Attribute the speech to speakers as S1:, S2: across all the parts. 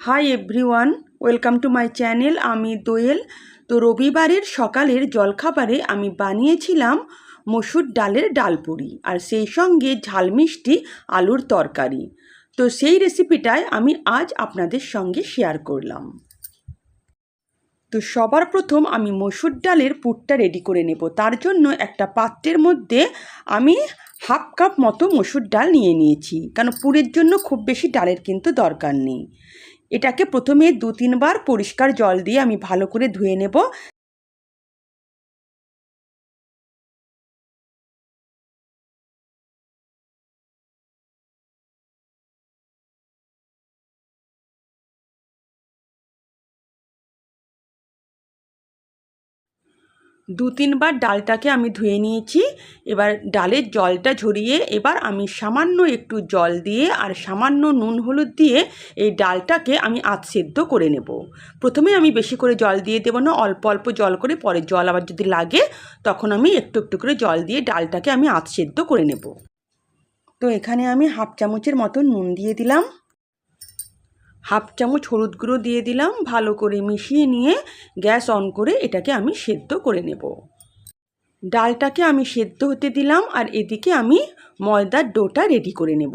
S1: Hi everyone, welcome to my channel. আমি দোয়েল। তো রবিবারের সকালের জলখাবারে আমি বানিয়েছিলাম মসুর ডালের ডালপুরি আর সেই সঙ্গে ঝাল মিষ্টি আলুর তরকারি। তো সেই রেসিপিটাই আমি আজ আপনাদের সঙ্গে শেয়ার করলাম। তো সবার প্রথম আমি মসুর ডালের পুরটা রেডি করে নেব। তার জন্য একটা পাত্রের মধ্যে আমি হাফ কাপ মতো মসুর ডাল নিয়ে নিয়েছি, কারণ পুরের জন্য খুব বেশি ডালের কিন্তু দরকার নেই। এটাকে প্রথমে 2-3 বার পরিষ্কার জল দিয়ে আমি ভালো করে ধুয়ে নেব। দু তিনবার ডালটাকে আমি ধুয়ে নিয়েছি। এবার ডালের জলটা ঝরিয়ে এবার আমি সামান্য একটু জল দিয়ে আর সামান্য নুন হলুদ দিয়ে এই ডালটাকে আমি আধ সেদ্ধ করে নেব। প্রথমে আমি বেশি করে জল দিয়ে দেবো না, অল্প অল্প জল করে, পরে জল আবার যদি লাগে তখন আমি একটু একটু করে জল দিয়ে ডালটাকে আমি আধ সেদ্ধ করে নেব। তো এখানে আমি হাফ চামচের মতো নুন দিয়ে দিলাম, হাফ চামচ হলুদ গুঁড়ো দিয়ে দিলাম। ভালো করে মিশিয়ে নিয়ে গ্যাস অন করে এটাকে আমি সেদ্ধ করে নেব। ডালটাকে আমি সেদ্ধ হতে দিলাম আর এদিকে আমি ময়দার ডোটা রেডি করে নেব।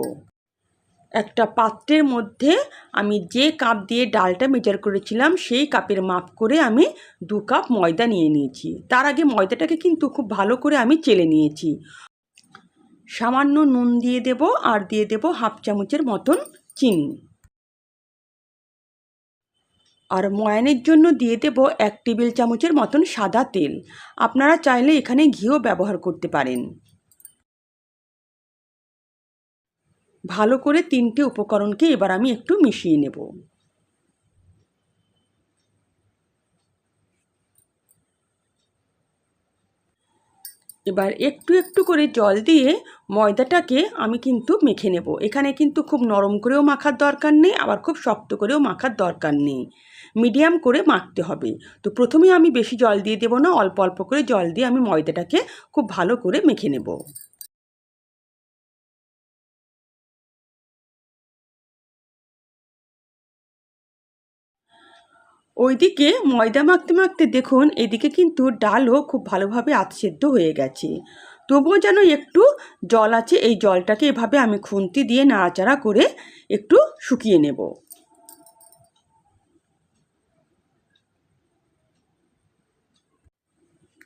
S1: একটা পাত্রের মধ্যে আমি যে কাপ দিয়ে ডালটা মেজার করেছিলাম সেই কাপের মাপ করে আমি 2 কাপ ময়দা নিয়ে নিয়েছি। তার আগে ময়দাটাকে কিন্তু খুব ভালো করে আমি চেলে নিয়েছি। সামান্য নুন দিয়ে দেব আর দিয়ে দেব হাফ চামচের মতন চিনি। আর ময়ানের জন্য দিয়ে দেব 1 টেবিল চামচের মতন সাদা তেল। আপনারা চাইলে এখানে ঘিও ব্যবহার করতে পারেন। ভালো করে 3টে উপকরণকে এবার আমি একটু মিশিয়ে নেব। এবার একটু একটু করে জল দিয়ে ময়দাটাকে আমি কিন্তু মেখে নেব। এখানে কিন্তু খুব নরম করেও মাখার দরকার নেই, আবার খুব শক্ত করেও মাখার দরকার নেই, মিডিয়াম করে মাখতে হবে। তো প্রথমে আমি বেশি জল দিয়ে দেবো না, অল্প অল্প করে জল দিয়ে আমি ময়দাটাকে খুব ভালো করে মেখে নেব। ওইদিকে ময়দা মাখতে মাখতে দেখুন এদিকে কিন্তু ডালও খুব ভালোভাবে আধসেদ্ধ হয়ে গেছে। তবুও যেন একটু জল আছে, এই জলটাকে এভাবে আমি খুন্তি দিয়ে নাড়াচাড়া করে একটু শুকিয়ে নেব।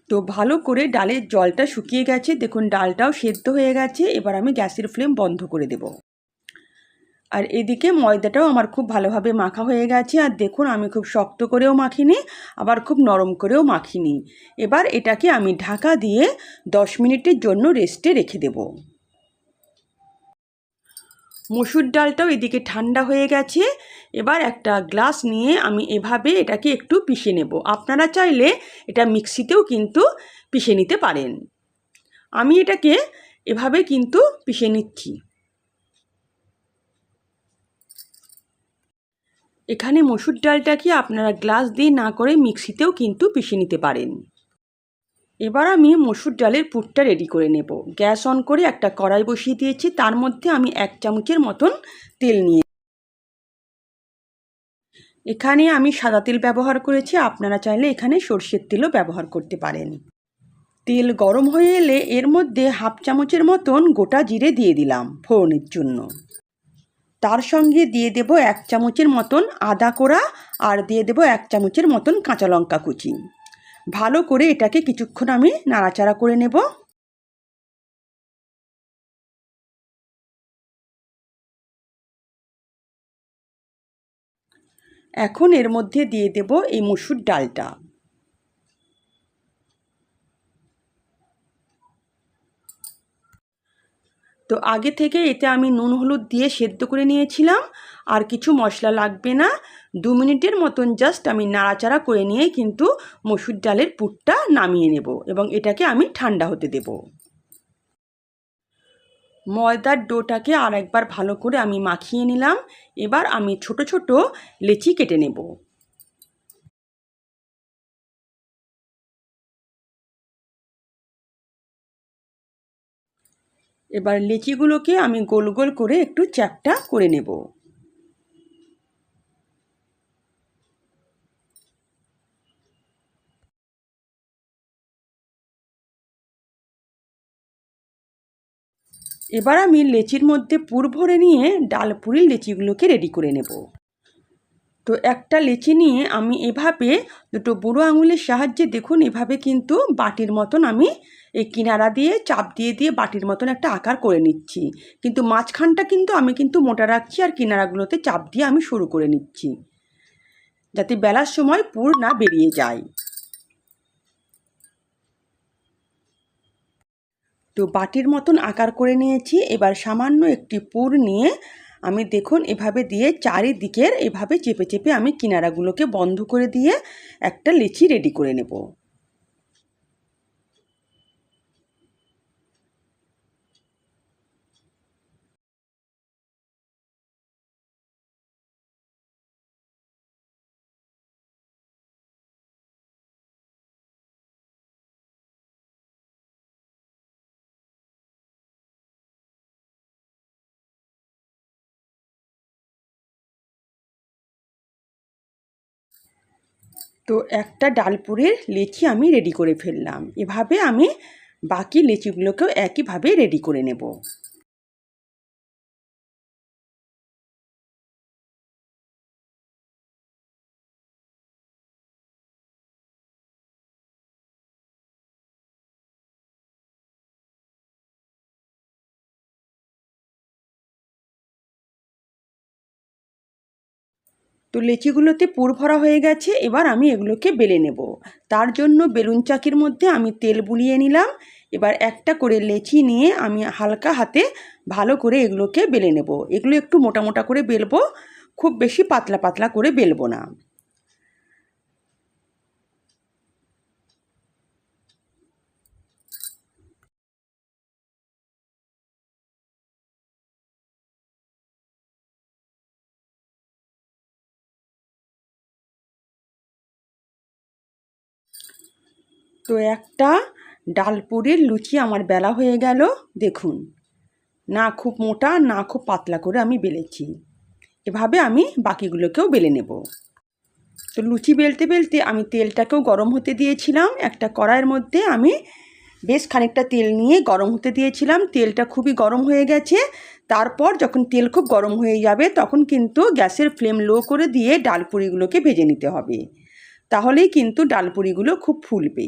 S1: তো ভালো করে ডালের জলটা শুকিয়ে গেছে, দেখুন ডালটাও সেদ্ধ হয়ে গেছে। এবার আমি গ্যাসের ফ্লেম বন্ধ করে দেব। আর এদিকে ময়দাটাও আমার খুব ভালোভাবে মাখা হয়ে গেছে। আর দেখুন আমি খুব শক্ত করেও মাখিনি, আবার খুব নরম করেও মাখিনি। এবার এটাকে আমি ঢাকা দিয়ে 10 মিনিটের জন্য রেস্টে রেখে দেব। মসুর ডালটাও এদিকে ঠান্ডা হয়ে গেছে। এবার একটা গ্লাস নিয়ে আমি এভাবে এটাকে একটু পিষে নেব। আপনারা চাইলে এটা মিক্সিতেও কিন্তু পিষে নিতে পারেন। আমি এটাকে এভাবে কিন্তু পিষে নিচ্ছি। এখানে মসুর ডালটাকে আপনারা গ্লাস দিয়ে না করে মিক্সিতেও কিন্তু পিষে নিতে পারেন। এবার আমি মসুর ডালের পুরটা রেডি করে নেব। গ্যাস অন করে একটা কড়াই বসিয়ে দিয়েছি, তার মধ্যে আমি 1 চামচের মতন তেল নিয়ে, এখানে আমি সাদা তেল ব্যবহার করেছি, আপনারা চাইলে এখানে সর্ষের তেলও ব্যবহার করতে পারেন। তেল গরম হয়ে এলে এর মধ্যে হাফ চামচের মতন গোটা জিরে দিয়ে দিলাম ফোড়নের জন্য। তার সঙ্গে দিয়ে দেব 1 চামচের মতন আদা কোড়া আর দিয়ে দেব 1 চামচের মতন কাঁচা লঙ্কা কুচি। ভালো করে এটাকে কিছুক্ষণ আমি নাড়াচাড়া করে নেব। এখন এর মধ্যে দিয়ে দেব এই মসুর ডালটা। তো আগে থেকে এতে আমি নুন হলুদ দিয়ে সেদ্ধ করে নিয়েছিলাম, আর কিছু মশলা লাগবে না। 2 মিনিটের মতন জাস্ট আমি নাড়াচাড়া করে নিয়ে কিন্তু মসুর ডালের পুরটা নামিয়ে নেব এবং এটাকে আমি ঠান্ডা হতে দেব। ময়দার ডোটাকে আর একবার ভালো করে আমি মাখিয়ে নিলাম। এবার আমি ছোট ছোট লেচি কেটে নেব। এবার লেচিগুলোকে আমি গোল গোল করে একটু চ্যাপ্টা করে নেব। এবার আমি লেচির মধ্যে পুর ভরে নিয়ে ডাল পুরির লেচিগুলোকে রেডি করে নেব। তো একটা লেচি নিয়ে আমি এভাবে দুটো বুড়ো আঙুলের সাহায্যে দেখুন এভাবে কিন্তু বাটির মতন আমি এই কিনারা দিয়ে চাপ দিয়ে দিয়ে বাটির মতন একটা আকার করে নিচ্ছি, কিন্তু মাঝখানটা কিন্তু আমি কিন্তু মোটা রাখছি আর কিনারাগুলোতে চাপ দিয়ে আমি শুরু করে নিচ্ছি, যাতে বেলার সময় পুর না বেরিয়ে যায়। তো বাটির মতন আকার করে নিয়েছি। এবার সামান্য একটি পুর নিয়ে আমি দেখুন এভাবে দিয়ে চারিদিকের এভাবে চেপে চেপে আমি কিনারাগুলোকে বন্ধ করে দিয়ে একটা লেচি রেডি করে নেব। তো একটা ডালপুরের লেচি আমি রেডি করে ফেললাম। এভাবে আমি বাকি লেচিগুলোকেও একইভাবে রেডি করে নেব। তো লেচিগুলোতে পুর ভরা হয়ে গেছে। এবার আমি এগুলোকে বেলে নেব। তার জন্য বেলুন চাকির মধ্যে আমি তেল বুলিয়ে নিলাম। এবার একটা করে লেচি নিয়ে আমি হালকা হাতে ভালো করে এগুলোকে বেলে নেব। এগুলো একটু মোটা মোটা করে বেলবো, খুব বেশি পাতলা পাতলা করে বেলবো না। তো একটা ডালপুরির লুচি আমার বেলা হয়ে গেল। দেখুন, না খুব মোটা না খুব পাতলা করে আমি বেলেছি। এভাবে আমি বাকিগুলোকেও বেলে নেব। তো লুচি বেলতে বেলতে আমি তেলটাকেও গরম হতে দিয়েছিলাম। একটা কড়াইয়ের মধ্যে আমি বেশ খানিকটা তেল নিয়ে গরম হতে দিয়েছিলাম। তেলটা খুবই গরম হয়ে গেছে। তারপর যখন তেল খুব গরম হয়ে যাবে তখন কিন্তু গ্যাসের ফ্লেম লো করে দিয়ে ডালপুরিগুলোকে ভেজে নিতে হবে, তাহলেই কিন্তু ডালপুরিগুলো খুব ফুলবে।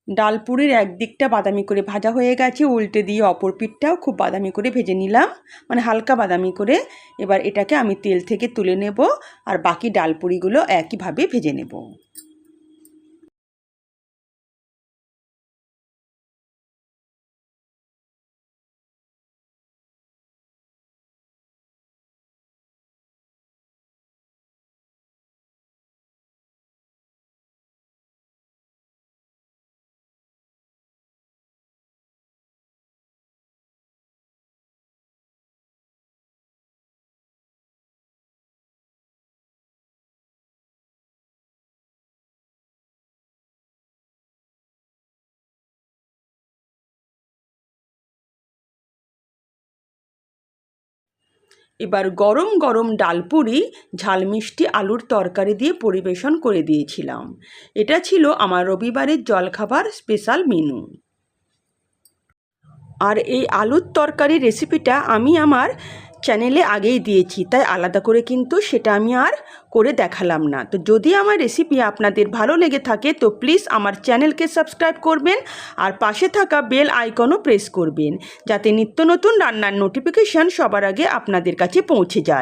S1: ডালপুরির একদিকটা বাদামি করে ভাজা হয়ে গেছে, উল্টে দিয়ে অপর পিঠটাও খুব বাদামি করে ভেজে নিলাম, মানে হালকা বাদামি করে। এবার এটাকে আমি তেল থেকে তুলে নেব আর বাকি ডালপুরিগুলো একইভাবে ভেজে নেব। এবার গরম গরম ডালপুরি ঝাল মিষ্টি আলুর তরকারি দিয়ে পরিবেশন করে দিয়েছিলাম। এটা ছিল আমার রবিবারের জলখাবার স্পেশাল মেনু। আর এই আলুর তরকারির রেসিপিটা আমি আমার চ্যানেলে আগেই দিয়েছি, তাই আলাদা করে কিন্তু সেটা আমি আর করে দেখালাম না। তো যদি আমার রেসিপি আপনাদের ভালো লেগে থাকে তো প্লিজ আমার চ্যানেলকে সাবস্ক্রাইব করবেন আর পাশে থাকা বেল আইকনও প্রেস করবেন, যাতে নিত্য নতুন রান্নার নোটিফিকেশান সবার আগে আপনাদের কাছে পৌঁছে যায়।